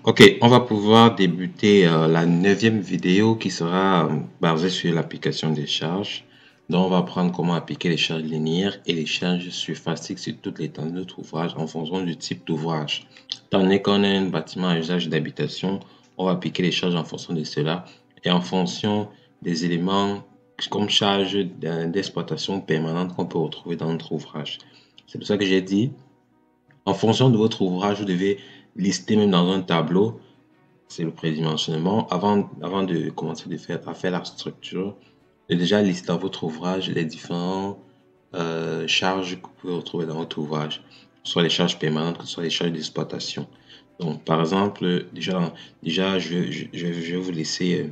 Ok, on va pouvoir débuter la neuvième vidéo qui sera basée sur l'application des charges. Donc, on va apprendre comment appliquer les charges linéaires et les charges surfaciques sur toute l'étendue de notre ouvrage en fonction du type d'ouvrage. Étant donné qu'on a un bâtiment à usage d'habitation, on va appliquer les charges en fonction de cela et en fonction des éléments comme charges d'exploitation permanente qu'on peut retrouver dans notre ouvrage. C'est pour ça que j'ai dit, en fonction de votre ouvrage, vous devez lister même dans un tableau, c'est le prédimensionnement, avant de commencer à faire la structure, de déjà lister dans votre ouvrage les différentes charges que vous pouvez retrouver dans votre ouvrage, que ce soit les charges permanentes, que ce soit les charges d'exploitation. Donc, par exemple, déjà je vais vous laisser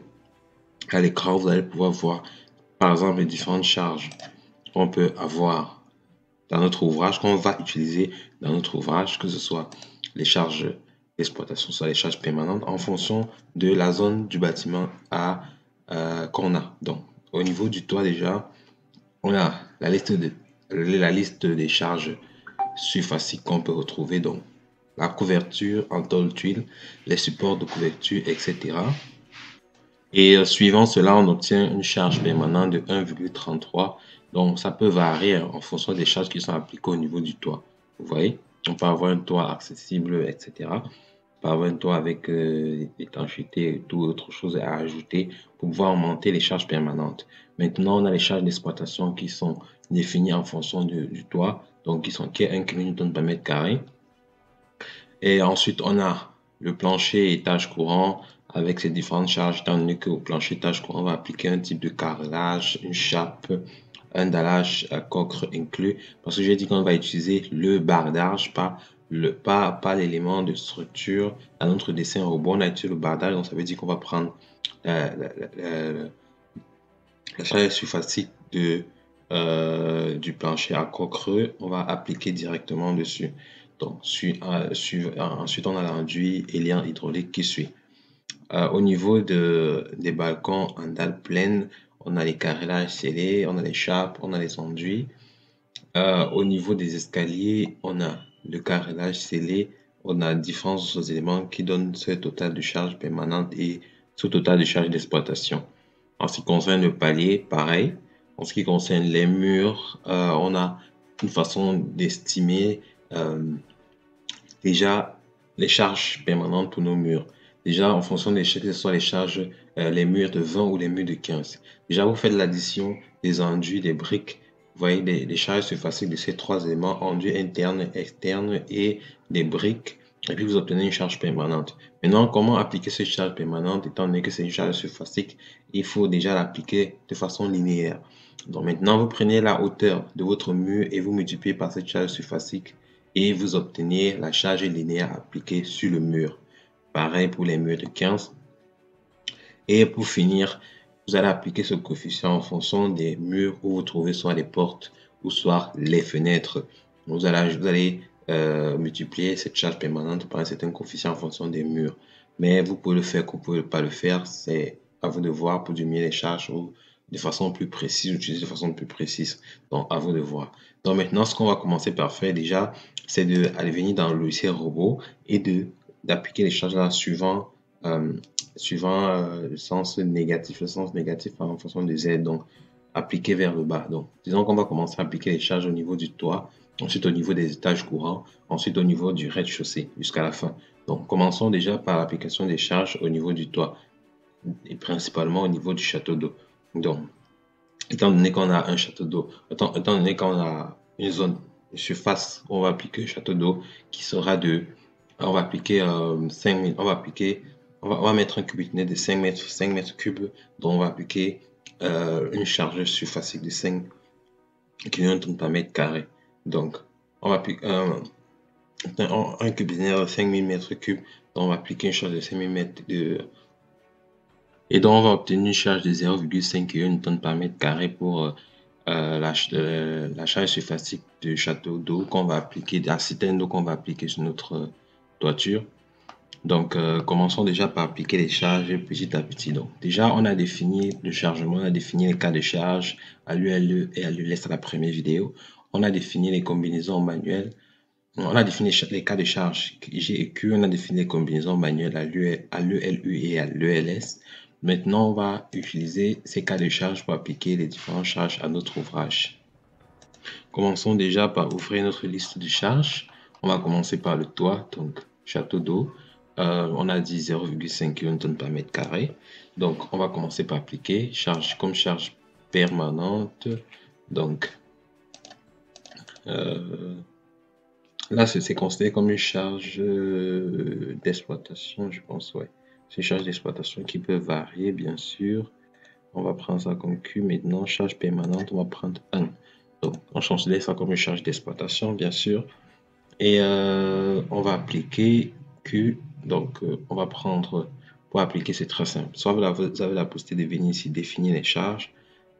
à l'écran, vous allez pouvoir voir, par exemple, les différentes charges qu'on peut avoir dans notre ouvrage, qu'on va utiliser dans notre ouvrage, que ce soit les charges d'exploitation, soit les charges permanentes, en fonction de la zone du bâtiment qu'on a. Donc, au niveau du toit déjà, on a la liste des charges surfaciques qu'on peut retrouver. Donc, la couverture en tôle tuile, les supports de couverture, etc. Et suivant cela, on obtient une charge permanente de 1,33. Donc, ça peut varier en fonction des charges qui sont appliquées au niveau du toit. Vous voyez, on peut avoir un toit accessible, etc. On peut avoir un toit avec étanchéité et tout autre chose à ajouter pour pouvoir augmenter les charges permanentes. Maintenant, on a les charges d'exploitation qui sont définies en fonction du toit, donc qui est 1 kN par mètre carré. Et ensuite, on a le plancher étage courant avec ses différentes charges, étant donné qu'au plancher étage courant, on va appliquer un type de carrelage, une chape, un dallage à coque inclus. Parce que j'ai dit qu'on va utiliser le bardage, pas l'élément de structure. Dans notre dessin robot, on a utilisé le bardage, donc ça veut dire qu'on va prendre la charge surfacique du plancher à coque creux, on va appliquer directement dessus. Donc, ensuite, on a l'enduit et lien hydraulique qui suit. Au niveau des balcons en dalle pleine, on a les carrelages scellés, on a les chapes, on a les enduits. Au niveau des escaliers, on a le carrelage scellé, on a différents autres éléments qui donnent ce total de charge permanente et ce total de charge d'exploitation. En ce qui concerne le palier, pareil. En ce qui concerne les murs, on a une façon d'estimer déjà les charges permanentes pour nos murs. Déjà, en fonction des charges, que ce soit les charges, les murs de 20 ou les murs de 15. Déjà, vous faites l'addition des enduits, des briques. Vous voyez les charges surfaciques de ces trois éléments, enduits internes, externes et des briques. Et puis, vous obtenez une charge permanente. Maintenant, comment appliquer cette charge permanente, étant donné que c'est une charge surfacique, il faut déjà l'appliquer de façon linéaire. Donc maintenant, vous prenez la hauteur de votre mur et vous multipliez par cette charge surfacique et vous obtenez la charge linéaire appliquée sur le mur. Pareil pour les murs de 15. Et pour finir, vous allez appliquer ce coefficient en fonction des murs où vous trouvez soit les portes ou soit les fenêtres. Vous allez multiplier cette charge permanente par un certain coefficient en fonction des murs. Mais vous pouvez le faire ou vous pouvez pas le faire. C'est à vous de voir pour diminuer les charges ou de façon plus précise, utiliser de façon plus précise. Donc, à vous de voir. Donc, maintenant, ce qu'on va commencer par faire déjà, c'est d'aller venir dans le logiciel robot et d'appliquer les charges là suivant le sens négatif en fonction de Z, donc appliqué vers le bas. Donc, disons qu'on va commencer à appliquer les charges au niveau du toit, ensuite au niveau des étages courants, ensuite au niveau du rez-de-chaussée jusqu'à la fin. Donc, commençons déjà par l'application des charges au niveau du toit et principalement au niveau du château d'eau. Donc, étant donné qu'on a un château d'eau, étant donné qu'on a une zone, une surface où on va appliquer le château d'eau qui sera on va appliquer 5 000, on va mettre un cubic net de 5 mètres cubes, donc on va appliquer une charge surfacique de 5 kN par mètre carré. Donc, on va appliquer un cubic net de 5000 mètres cubes, donc on va appliquer une charge de 5000 mètres et donc on va obtenir une charge de 0,5 kN par mètre carré pour la charge surfacique du château d'eau qu'on va appliquer, la citerne d'eau qu'on va appliquer sur notre toiture. Donc, commençons déjà par appliquer les charges petit à petit. Donc, déjà, on a défini le chargement, on a défini les cas de charge à l'ULE et à l'ULS à la première vidéo. On a défini les combinaisons manuelles On a défini les cas de charge G et Q, on a défini les combinaisons manuelles à l'ELU et à l'ELS. Maintenant, on va utiliser ces cas de charge pour appliquer les différentes charges à notre ouvrage. Commençons déjà par ouvrir notre liste de charges. On va commencer par le toit, donc château d'eau. On a dit 0,5 kN par mètre carré. Donc, on va commencer par appliquer charge comme charge permanente. Donc, là, c'est considéré comme une charge d'exploitation, je pense, ouais. C'est une charge d'exploitation qui peut varier, bien sûr. On va prendre ça comme Q. Maintenant, charge permanente, on va prendre 1. Donc, on considère ça comme une charge d'exploitation, bien sûr. Et on va appliquer Q. Donc, on va prendre, pour appliquer, c'est très simple. Soit vous avez la possibilité de venir ici définir les charges,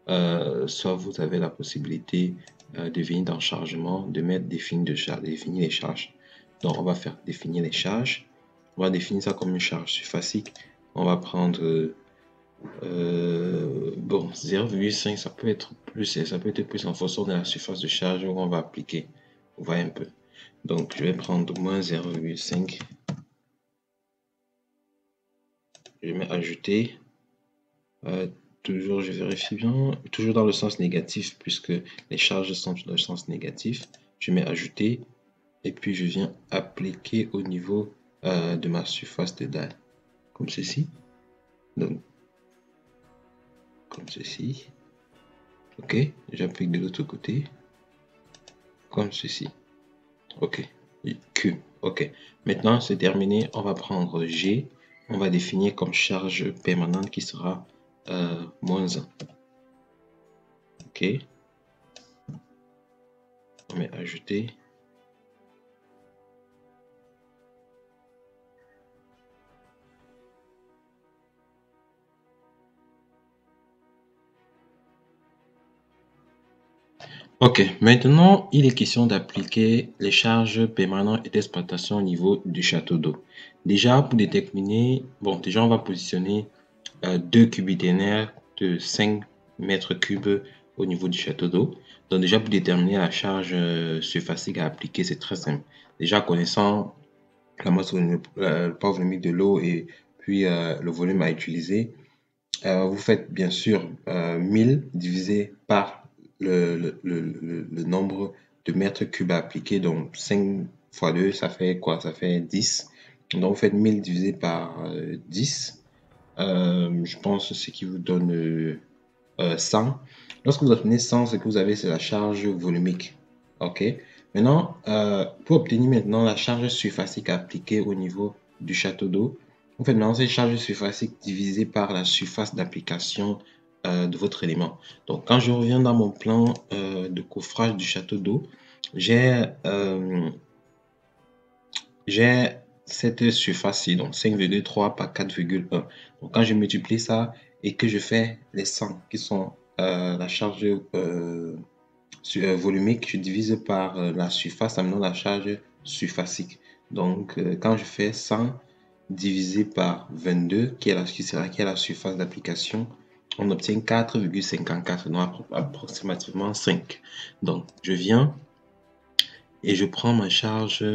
soit vous avez la possibilité de venir dans chargement, de mettre définir les charges. Donc, on va faire définir les charges. On va définir ça comme une charge surfacique. On va prendre bon, 0,5, ça peut être plus en fonction de la surface de charge où on va appliquer. On voit un peu. Donc, je vais prendre moins 0,5. Je vais ajouter. Toujours, je vérifie bien. Toujours dans le sens négatif, puisque les charges sont dans le sens négatif. Je mets ajouter. Et puis, je viens appliquer au niveau de ma surface de dalle. Comme ceci. Donc, comme ceci. OK. J'applique de l'autre côté. Comme ceci. OK. Q. OK. Maintenant, c'est terminé. On va prendre G. On va définir comme charge permanente qui sera moins 1. OK. On met ajouter. OK. Maintenant, il est question d'appliquer les charges permanentes et d'exploitation au niveau du château d'eau. Déjà, pour déterminer, bon, déjà, on va positionner deux cubiténaires de 5 mètres cubes au niveau du château d'eau. Donc déjà, pour déterminer la charge surfacique à appliquer, c'est très simple. Déjà, connaissant la masse le poids volumique de l'eau et puis le volume à utiliser, vous faites bien sûr 1000 divisé par le nombre de mètres cubes à appliquer. Donc 5 fois 2, ça fait quoi? Ça fait 10. Donc vous faites 1000 divisé par 10. Je pense ce qui vous donne 100. Lorsque vous obtenez 100, ce que vous avez, c'est la charge volumique. OK. Maintenant, pour obtenir maintenant la charge surfacique appliquée au niveau du château d'eau, vous faites maintenant cette charge surfacique divisée par la surface d'application de votre élément. Donc, quand je reviens dans mon plan de coffrage du château d'eau, j'ai cette surface-ci, donc 5,3 par 4,1. Donc, quand je multiplie ça et que je fais les 100 qui sont la charge volumique, je divise par la surface, amenant la charge surfacique. Donc, quand je fais 100 divisé par 22, qui est la surface d'application, on obtient 4,54, donc approximativement 5. Donc, je viens et je prends ma charge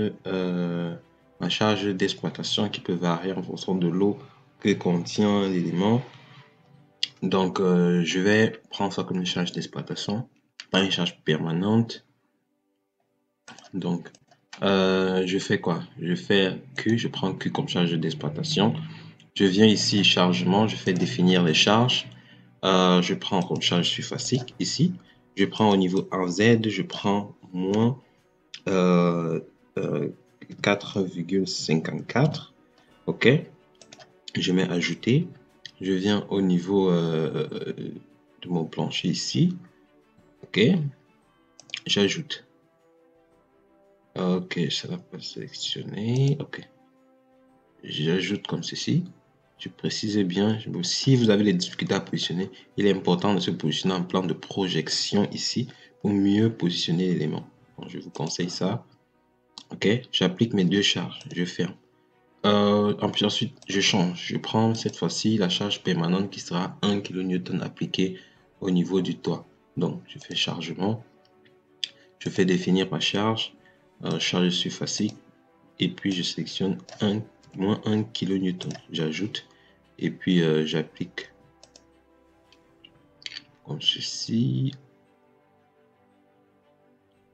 d'exploitation qui peut varier en fonction de l'eau que contient l'élément. Donc, je vais prendre ça comme une charge d'exploitation, pas une charge permanente. Donc, je fais quoi? Je fais Q, je prends Q comme charge d'exploitation. Je viens ici, chargement, je fais définir les charges. Je prends comme charge surfacique ici. Je prends au niveau en Z, je prends moins 4,54. OK. Je mets ajouter. Je viens au niveau de mon plancher ici. OK. J'ajoute. OK, ça va pas sélectionner. OK. J'ajoute comme ceci. Je précise bien. Si vous avez les difficultés à positionner, il est important de se positionner en plan de projection ici pour mieux positionner l'élément. Je vous conseille ça. OK. J'applique mes deux charges. Je ferme. Puis ensuite, je change. Je prends cette fois-ci la charge permanente qui sera 1 kN appliquée au niveau du toit. Donc, je fais chargement. Je fais définir ma charge. charge surfacique, et puis je sélectionne moins 1 kN. J'ajoute, et puis j'applique comme ceci.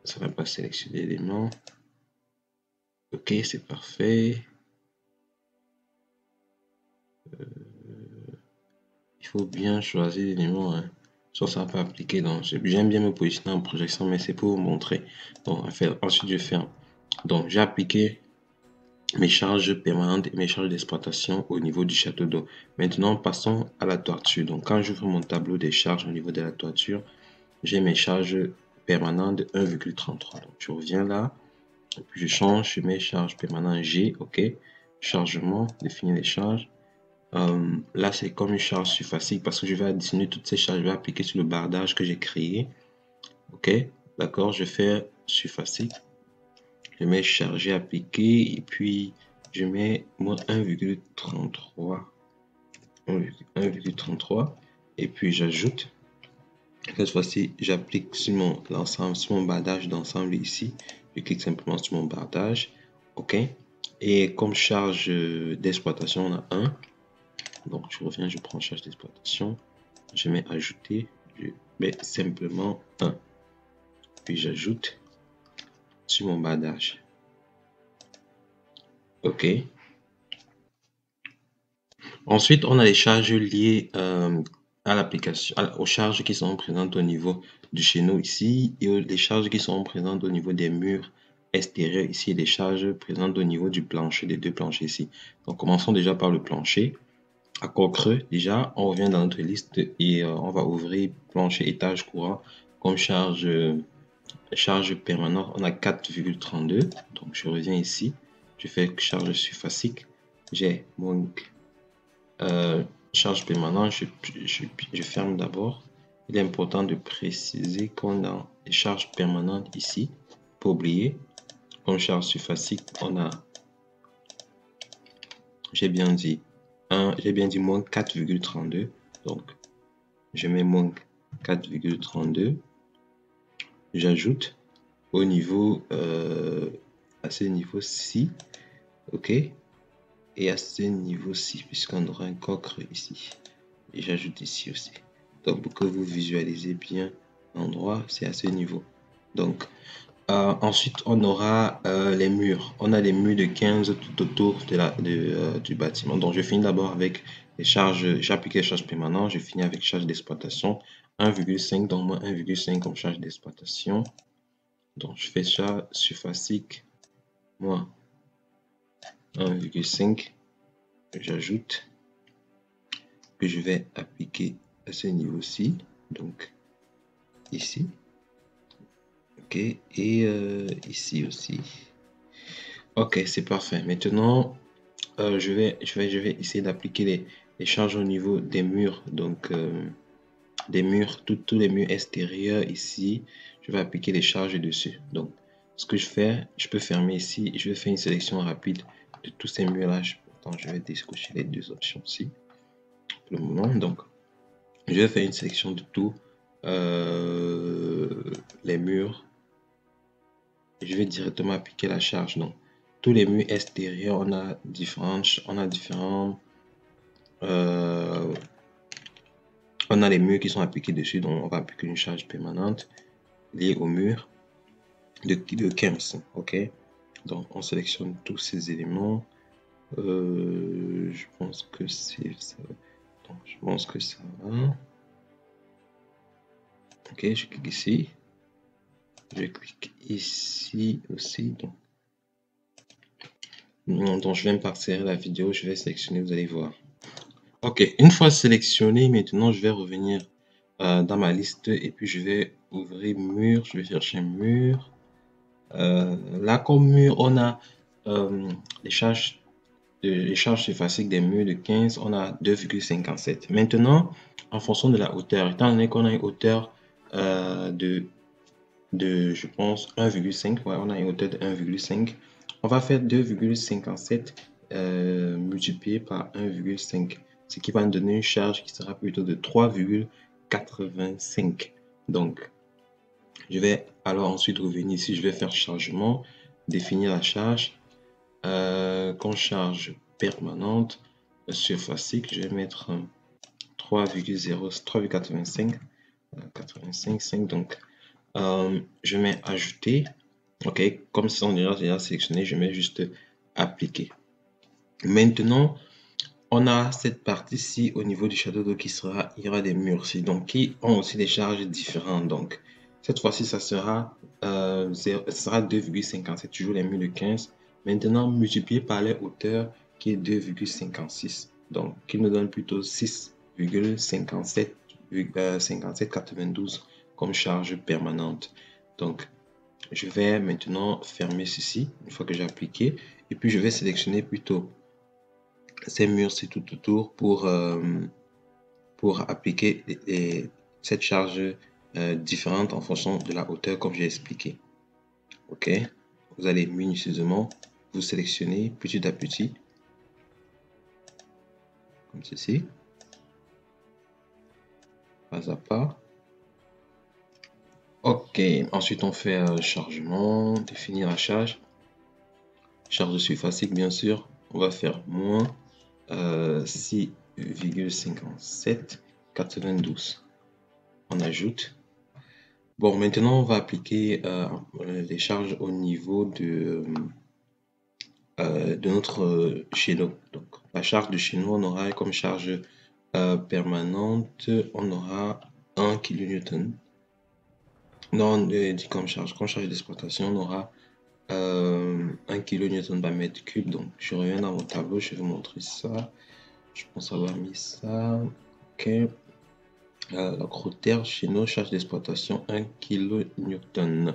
Ça va pas sélectionner l'élément. Ok, c'est parfait. Il faut bien choisir l'élément, hein. Soit ça va pas appliquer. Donc j'aime bien me positionner en projection, mais c'est pour vous montrer. Donc ensuite je ferme. Donc j'ai appliqué mes charges permanentes et mes charges d'exploitation au niveau du château d'eau. Maintenant passons à la toiture. Donc quand j'ouvre mon tableau des charges au niveau de la toiture, j'ai mes charges permanentes de 1,33. Donc je reviens là, et puis je change sur mes charges permanentes G, ok. Chargement, définir les charges. Là, c'est comme une charge surfacique parce que je vais additionner toutes ces charges, je vais appliquer sur le bardage que j'ai créé. Ok, d'accord, je fais surfacique, je mets chargé appliqué et puis je mets moins 1,33. 1,33 et puis j'ajoute. Cette fois-ci, j'applique sur l'ensemble, sur mon bardage d'ensemble ici. Je clique simplement sur mon bardage. Ok, et comme charge d'exploitation, on a 1. Donc je reviens, je prends charge d'exploitation, je mets ajouter, je mets simplement 1, puis j'ajoute sur mon bardage. Ok. Ensuite, on a les charges liées à l'application, aux charges qui sont présentes au niveau du chaînon ici, et les charges qui sont présentes au niveau des murs extérieurs ici, et les charges présentes au niveau du plancher, des deux planchers ici. Donc commençons déjà par le plancher. Accord creux, déjà, on revient dans notre liste et on va ouvrir plancher étage courant comme charge permanente. On a 4,32. Donc, je reviens ici. Je fais charge surfacique. J'ai mon charge permanente. Je ferme d'abord. Il est important de préciser qu'on a les charges permanentes ici. Pas oublier. Comme charge surfacique, on a, j'ai bien dit moins 4,32. Donc, je mets moins 4,32. J'ajoute au niveau, à ce niveau-ci, ok, et à ce niveau-ci, puisqu'on aura un coffre ici. Et j'ajoute ici aussi. Donc, pour que vous visualisez bien l'endroit, c'est à ce niveau. Donc, ensuite, on aura les murs. On a les murs de 15 tout autour du bâtiment. Donc, je finis d'abord avec les charges. J'applique les charges permanentes. Je finis avec charge d'exploitation 1,5, donc moins 1,5 comme charge d'exploitation. Donc, je fais ça surfacique moins 1,5. J'ajoute que je vais appliquer à ce niveau-ci. Donc, ici. Ok, et ici aussi. Ok, c'est parfait. Maintenant, je vais essayer d'appliquer les charges au niveau des murs. Donc, des murs, tous les murs extérieurs ici. Je vais appliquer les charges dessus. Donc, ce que je fais, je peux fermer ici et je vais faire une sélection rapide de tous ces murs-là. Je vais décocher les deux options ici pour le moment. Donc, je vais faire une sélection de tous les murs. Et je vais directement appliquer la charge. Donc, tous les murs extérieurs, on a différents, on a les murs qui sont appliqués dessus. Donc, on va appliquer une charge permanente liée au mur de 15. Ok. Donc, on sélectionne tous ces éléments. Je pense que c'est ça. Donc, je pense que ça va. Ok, je clique ici. Je clique ici aussi. Donc je vais me partir la vidéo. Je vais sélectionner, vous allez voir. Ok, une fois sélectionné, maintenant je vais revenir dans ma liste et puis je vais ouvrir mur. Je vais chercher mur. Là, comme mur, on a les charges surfaciques des murs de 15, on a 2,57. Maintenant, en fonction de la hauteur, étant donné qu'on a une hauteur je pense, 1,5, ouais, on a une hauteur de 1,5. On va faire 2,57 multiplié par 1,5, ce qui va nous donner une charge qui sera plutôt de 3,85. Donc, je vais alors ensuite revenir ici, je vais faire chargement. définir la charge. Comme charge permanente, surfacique, je vais mettre 3,85. 85,5. Donc, je mets ajouter. OK, comme ils sont déjà sélectionnés, je mets juste appliquer. Maintenant, on a cette partie-ci au niveau du château d'eau qui sera, il y aura des murs ci, donc qui ont aussi des charges différentes. Donc, cette fois-ci, ça sera 2,57, toujours les murs de 15. Maintenant, multiplié par les hauteurs qui est 2,56. Donc, qui nous donne plutôt 6,57,92 comme charge permanente. Donc, je vais maintenant fermer ceci une fois que j'ai appliqué. Et puis, je vais sélectionner plutôt ces murs c'est tout autour pour appliquer cette charge différente en fonction de la hauteur comme j'ai expliqué. Ok, vous allez minutieusement vous sélectionner petit à petit comme ceci, pas à pas. Ok, ensuite on fait chargement, définir la charge surfacique bien sûr, on va faire moins 6,5792. On ajoute. Bon, maintenant, on va appliquer les charges au niveau de notre chaîneau. Donc, la charge de chaîneau, on aura comme charge permanente, on aura 1 kN. Non, dit comme charge d'exploitation, on aura 1 kN par mètre cube. Donc, je reviens dans mon tableau, je vais vous montrer ça. Je pense avoir mis ça. Ok. La grosse chez nos charges d'exploitation 1 kN.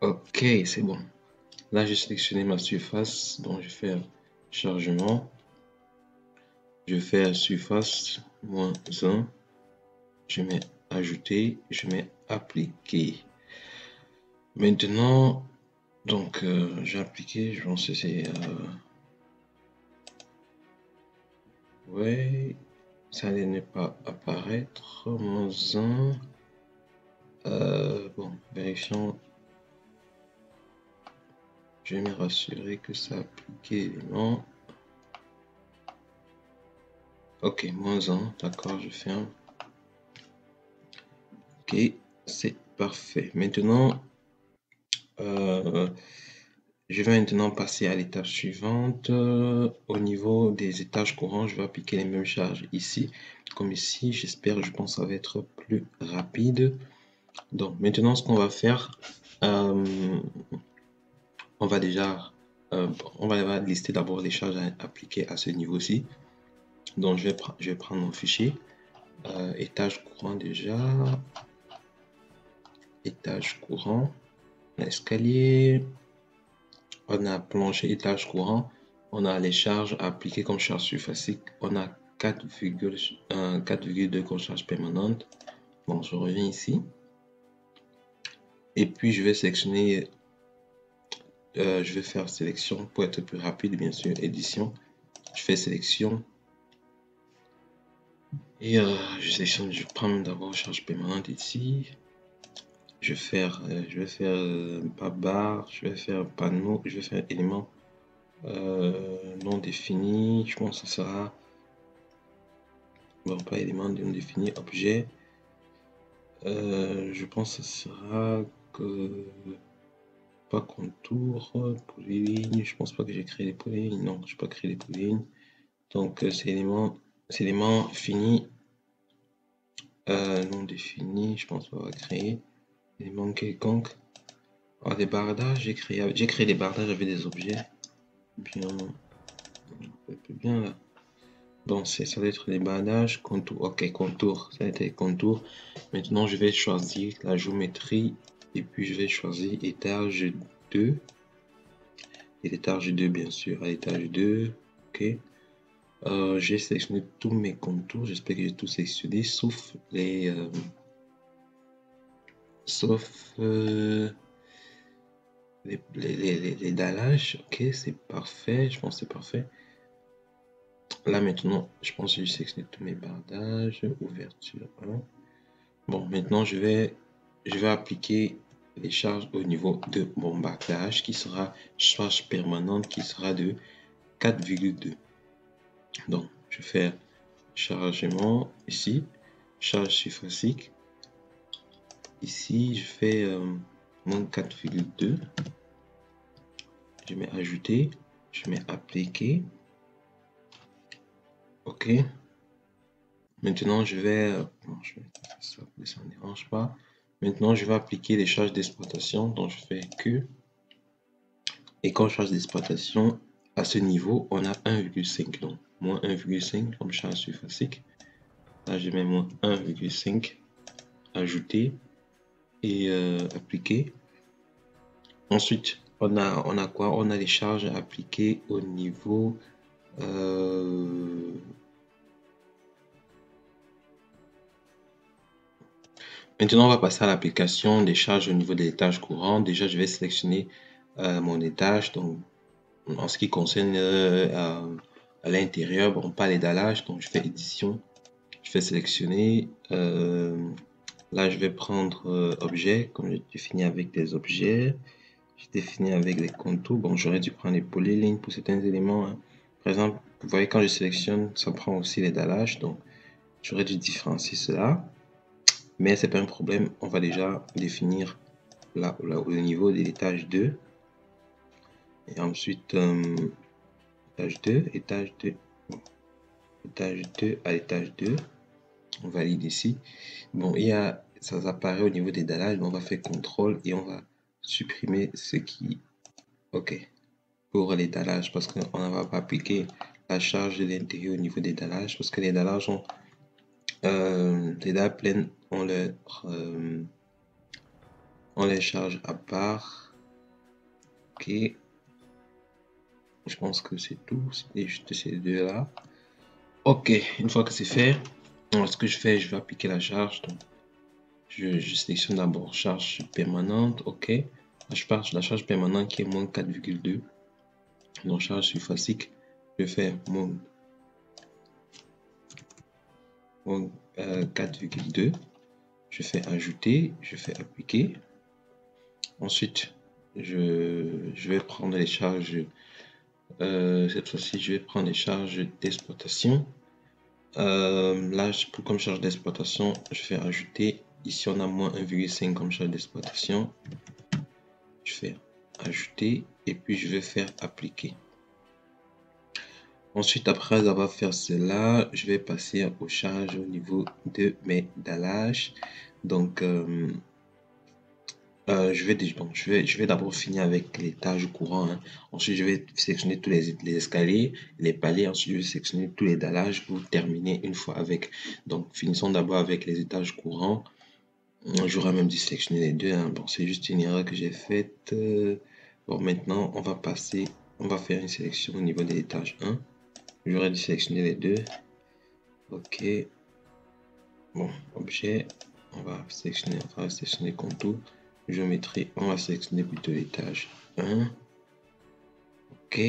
Ok, c'est bon. Là, j'ai sélectionné ma surface, donc je fais chargement. Je fais surface moins 1. Je mets ajouter, je mets appliquer. Maintenant, donc j'ai appliqué, je pense que c'est ouais, ça n'est pas apparaître moins 1. Bon, vérifions. Je vais me rassurer que ça a appliqué l'élément. Ok, moins 1, d'accord, je ferme. Ok, c'est parfait. Maintenant, je vais maintenant passer à l'étape suivante. Au niveau des étages courants, je vais appliquer les mêmes charges ici. Comme ici, j'espère, je pense que ça va être plus rapide. Donc, maintenant, ce qu'on va faire, on va déjà, on va lister d'abord les charges à appliquer à ce niveau-ci. Donc, je vais prendre mon fichier. Étage courant déjà. Étage courant. Escalier. On a plancher, étage courant. On a les charges appliquées comme charge surfacique. On a 4,2 comme charge permanente. Bon, je reviens ici. Et puis, je vais sélectionner. Je vais faire sélection pour être plus rapide, bien sûr. Édition. Je fais sélection. Et je sélectionne. Je prends d'abord charge permanente ici. Je vais faire pas barre. Je vais faire panneau. Je vais faire élément non défini. Je pense que ça sera. Bon, pas élément non défini, objet. Je pense que ce sera que pas contour, polyligne. Je pense pas que j'ai créé les polylignes. Non, je n'ai pas créé les polylignes. Donc c'est élément fini, non défini. Je pense pas avoir créé élément quelconque. Alors, des bardages, j'ai créé des bardages avec des objets. Bien, bien là. Bon, ça va être les bardages, contour. Ok, contour. Ça va être les contours. Maintenant, je vais choisir la géométrie et puis je vais choisir étage 2. Et l'étage 2, bien sûr, à l'étage 2. Ok. J'ai sélectionné tous mes contours. J'espère que j'ai tout sélectionné, sauf les. Les dallages. Ok, c'est parfait. Je pense que c'est parfait. Là maintenant, je pense que j'ai sélectionné tous mes bardages. Ouverture 1. Bon, maintenant je vais appliquer les charges au niveau de mon backlage qui sera charge permanente qui sera de 4,2. Donc, je fais chargement ici, charge surfacique. Ici, je fais mon 4,2. Je mets ajouter, je mets appliquer. OK. Maintenant, je vais, ça ne dérange pas. Maintenant, je vais appliquer les charges d'exploitation. Donc, je fais que. Et quand charge d'exploitation, à ce niveau, on a 1,5. Donc, moins 1,5 comme charge surfacique. Là, je mets moins 1,5. Ajouter et appliquer. Ensuite, on a quoi? On a les charges appliquées au niveau maintenant, on va passer à l'application des charges au niveau des étages courants. Déjà, je vais sélectionner mon étage. Donc, en ce qui concerne à l'intérieur, bon, pas les dallages. Donc, je fais édition. Je fais sélectionner. Là, je vais prendre objet, comme j'ai défini avec des objets. J'ai défini avec les contours. Bon, j'aurais dû prendre les polylignes pour certains éléments, hein. Par exemple, vous voyez, quand je sélectionne, ça prend aussi les dallages. Donc, j'aurais dû différencier cela. Mais c'est pas un problème. On va déjà définir là au niveau de l'étage 2. Et ensuite, étage 2, étage 2, étage 2 à l'étage 2. On valide ici. Bon, il y a, ça apparaît au niveau des dallages. On va faire contrôle et on va supprimer ce qui... OK. Pour les dallages, parce qu'on ne va pas appliquer la charge de l'intérieur au niveau des dallages, parce que les dallages ont... les dalles pleines, on les charge à part. OK. Je pense que c'est tout. C'était juste ces deux-là. OK. Une fois que c'est fait, ce que je fais, je vais appliquer la charge. Donc, je sélectionne d'abord charge permanente. OK. La charge permanente qui est moins 4,2. Donc, charge surfacique, je fais mon 4,2. Je fais ajouter, je fais appliquer. Ensuite, je vais prendre les charges. Cette fois-ci, je vais prendre les charges d'exploitation. Là, comme charge d'exploitation, je fais ajouter. Ici, on a moins 1,5 comme charge d'exploitation. Je fais ajouter et puis je vais faire appliquer. Ensuite, après avoir fait cela, je vais passer aux charges au niveau de mes dallages. Donc, je vais d'abord finir avec l'étage courant, hein. Ensuite, je vais sélectionner tous les escaliers, les paliers. Ensuite, je vais sélectionner tous les dallages pour terminer une fois avec. Donc, finissons d'abord avec les étages courants. J'aurais même dû sélectionner les deux, hein. Bon, c'est juste une erreur que j'ai faite. Bon, maintenant, on va faire une sélection au niveau de l'étage 1. J'aurais dû sélectionner les deux. OK. Bon, objet, on va sélectionner contour. Géométrie, on va sélectionner plutôt l'étage 1. OK.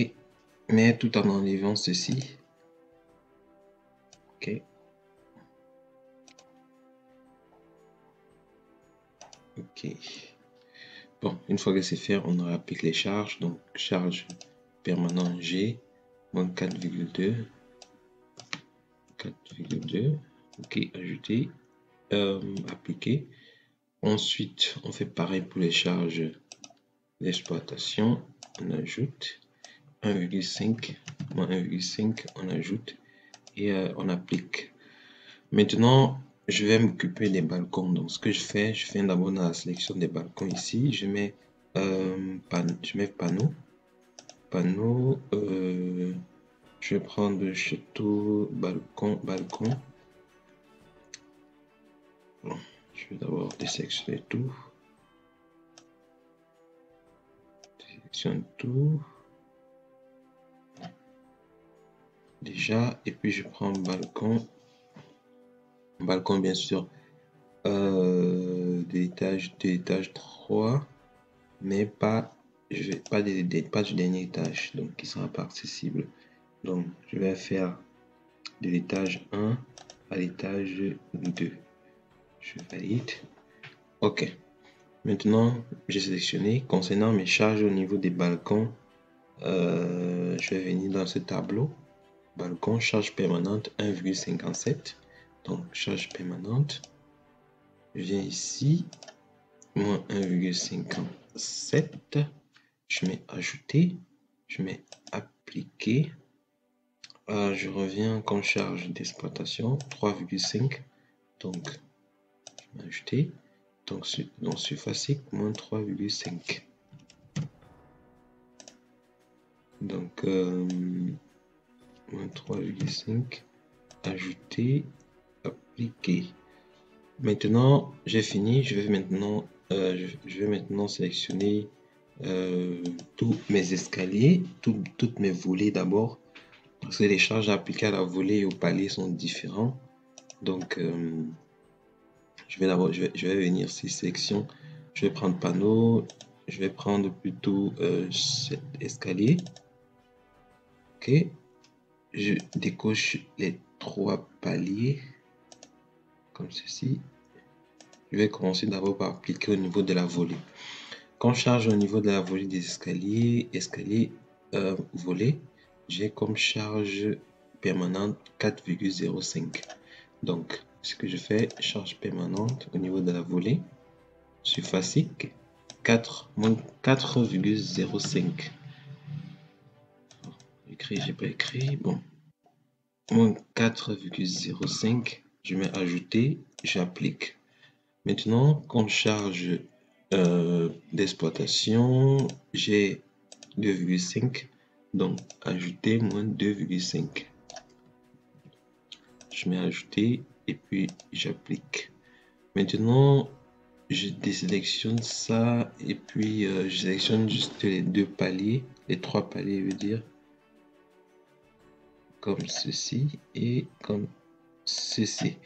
Mais tout en enlevant ceci. OK. OK. Bon, une fois que c'est fait, on applique les charges. Donc, charge permanent G, moins 4,2. 4,2. OK, ajouter. Appliquer. Ensuite, on fait pareil pour les charges d'exploitation. On ajoute 1,5, moins 1,5, on ajoute et on applique. Maintenant, je vais m'occuper des balcons. Donc, ce que je fais d'abord dans la sélection des balcons ici. Je mets panneau. Panneau. Je vais prendre château, balcon. Bon, je vais d'abord désélectionner tout. Sélectionne tout. Déjà, et puis je prends balcon. Balcon, bien sûr, de l'étage 3, mais pas du dernier étage, donc qui sera pas accessible. Donc, je vais faire de l'étage 1 à l'étage 2. Je valide. OK. Maintenant, j'ai sélectionné. Concernant mes charges au niveau des balcons, je vais venir dans ce tableau. Balcon, charge permanente 1,57. Donc, charge permanente. Je viens ici, moins 1,57. Je mets ajouter. Je mets appliquer. Je reviens comme charge d'exploitation 3,5. Donc, je mets ajouter. Donc, surface moins 3,5. Donc, moins 3,5. Ajouter. Appliquer. Maintenant, j'ai fini. Je vais maintenant sélectionner tous mes escaliers, toutes mes volets d'abord. Parce que les charges appliquées à la volée et au palier sont différents. Donc, je vais venir sur section. Je vais prendre panneau. Je vais prendre plutôt cet escalier. Ok. Je décoche les 3 paliers. Comme ceci. Je vais commencer d'abord par appliquer au niveau de la volée. Quand je charge au niveau de la volée des escaliers, volée, j'ai comme charge permanente 4,05. Donc, ce que je fais, charge permanente au niveau de la volée, surface 4, moins 4,05. J'ai pas écrit, bon. Moins 4,05, je mets ajouter, j'applique. Maintenant, comme charge d'exploitation, j'ai 2,5, donc ajouter moins 2,5. Je mets ajouter et puis j'applique. Maintenant, je désélectionne ça et puis je sélectionne juste les 2 paliers, les 3 paliers, veut dire, comme ceci et comme ceci.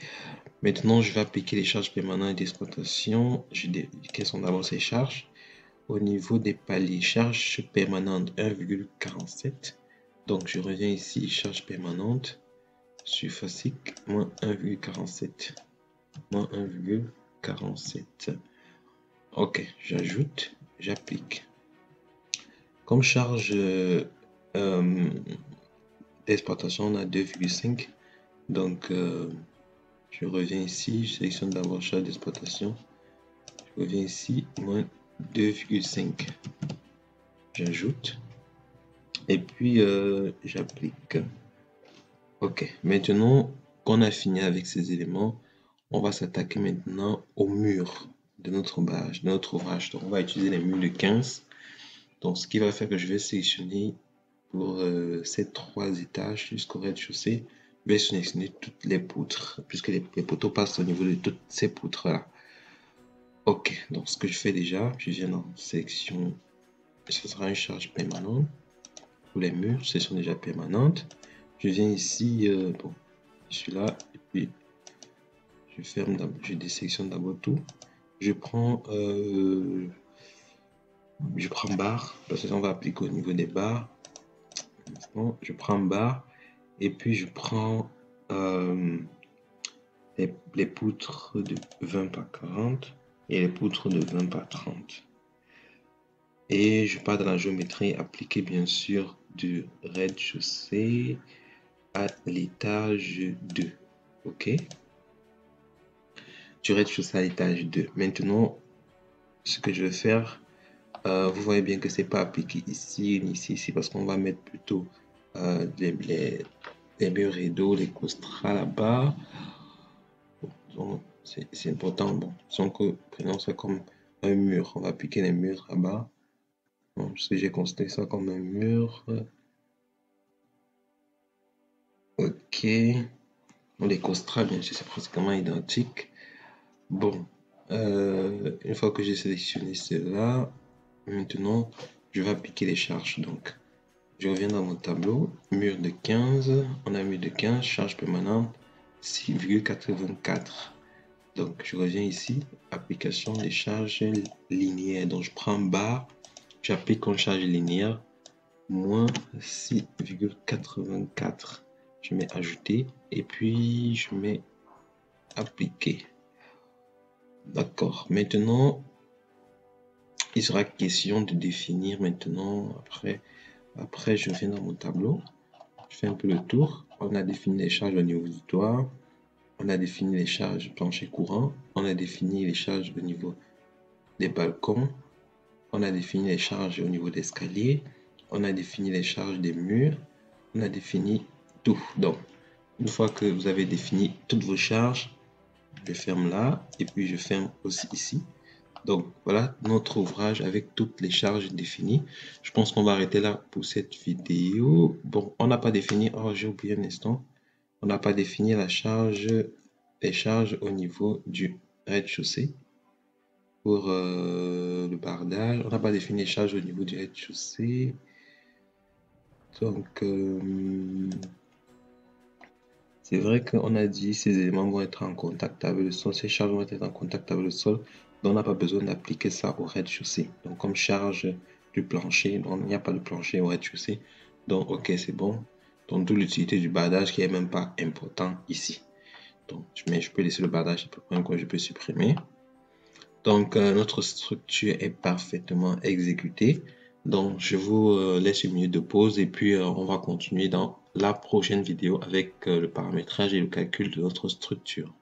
Maintenant, je vais appliquer les charges permanentes d'exploitation. Quelles sont d'abord ces charges? Au niveau des paliers, charge permanente 1,47. Donc, je reviens ici, charge permanente, surface moins 1,47. Moins 1,47. Ok, j'ajoute, j'applique. Comme charge d'exploitation, on a 2,5. Donc, je reviens ici, je sélectionne d'abord charge d'exploitation. Je reviens ici, moins 2,5. J'ajoute. Et puis, j'applique. Ok, maintenant qu'on a fini avec ces éléments, on va s'attaquer maintenant au mur de notre ouvrage. Donc, on va utiliser les murs de 15. Donc, ce qui va faire que je vais sélectionner pour ces 3 étages jusqu'au rez-de-chaussée, je vais sélectionner toutes les poutres, puisque les poteaux passent au niveau de toutes ces poutres-là. Ok, donc ce que je fais déjà, je viens dans sélection, ce sera une charge permanente. Pour les murs, ce sont déjà permanentes. Je viens ici, bon, je suis là, et puis je ferme, je désélectionne d'abord tout. Je prends barre, parce que on va appliquer au niveau des barres. Bon, je prends barre, et puis je prends les poutres de 20 par 40 et les poutres de 20 par 30. Et je pars dans la géométrie appliquée bien sûr du rez-de-chaussée à l'étage 2. Ok? Du rez-de-chaussée à l'étage 2. Maintenant, ce que je vais faire, vous voyez bien que c'est pas appliqué ici, ni ici, parce qu'on va mettre plutôt les murs rideaux, les costras là-bas. C'est important. Bon, sans que prenons ça comme un mur, on va appliquer les murs là-bas. Bon, parce que j'ai considéré ça comme un mur. Ok. Bon, les costras, bien sûr, c'est pratiquement identique. Bon, une fois que j'ai sélectionné cela, maintenant, je vais appliquer les charges. Donc, je reviens dans mon tableau, mur de 15, on a mur de 15, charge permanente 6,84. Donc, je reviens ici, application des charges linéaires. Donc, je prends barre, j'applique en charge linéaire, moins 6,84. Je mets ajouter et puis je mets appliquer. D'accord. Maintenant, il sera question de définir maintenant, après je viens dans mon tableau, je fais un peu le tour. On a défini les charges au niveau du toit, on a défini les charges plancher courant, on a défini les charges au niveau des balcons, on a défini les charges au niveau des escaliers, on a défini les charges des murs, on a défini tout. Donc, une fois que vous avez défini toutes vos charges, je ferme là et puis je ferme aussi ici. Donc, voilà notre ouvrage avec toutes les charges définies. Je pense qu'on va arrêter là pour cette vidéo. Bon, on n'a pas défini, oh j'ai oublié un instant, on n'a pas défini les charges au niveau du rez-de-chaussée. Pour le bardage, on n'a pas défini les charges au niveau du rez-de-chaussée. Donc, c'est vrai qu'on a dit ces éléments vont être en contact avec le sol, ces charges vont être en contact avec le sol, donc on n'a pas besoin d'appliquer ça au rez-de-chaussée. Donc, comme charge du plancher, donc il n'y a pas de plancher au rez-de-chaussée. Donc, ok, c'est bon. Donc, d'où l'utilité du bardage qui est même pas important ici. Donc, mais je peux laisser le bardage, c'est pas un que je peux supprimer. Donc, notre structure est parfaitement exécutée. Donc, je vous laisse une minute de pause et puis on va continuer dans la prochaine vidéo avec le paramétrage et le calcul de notre structure.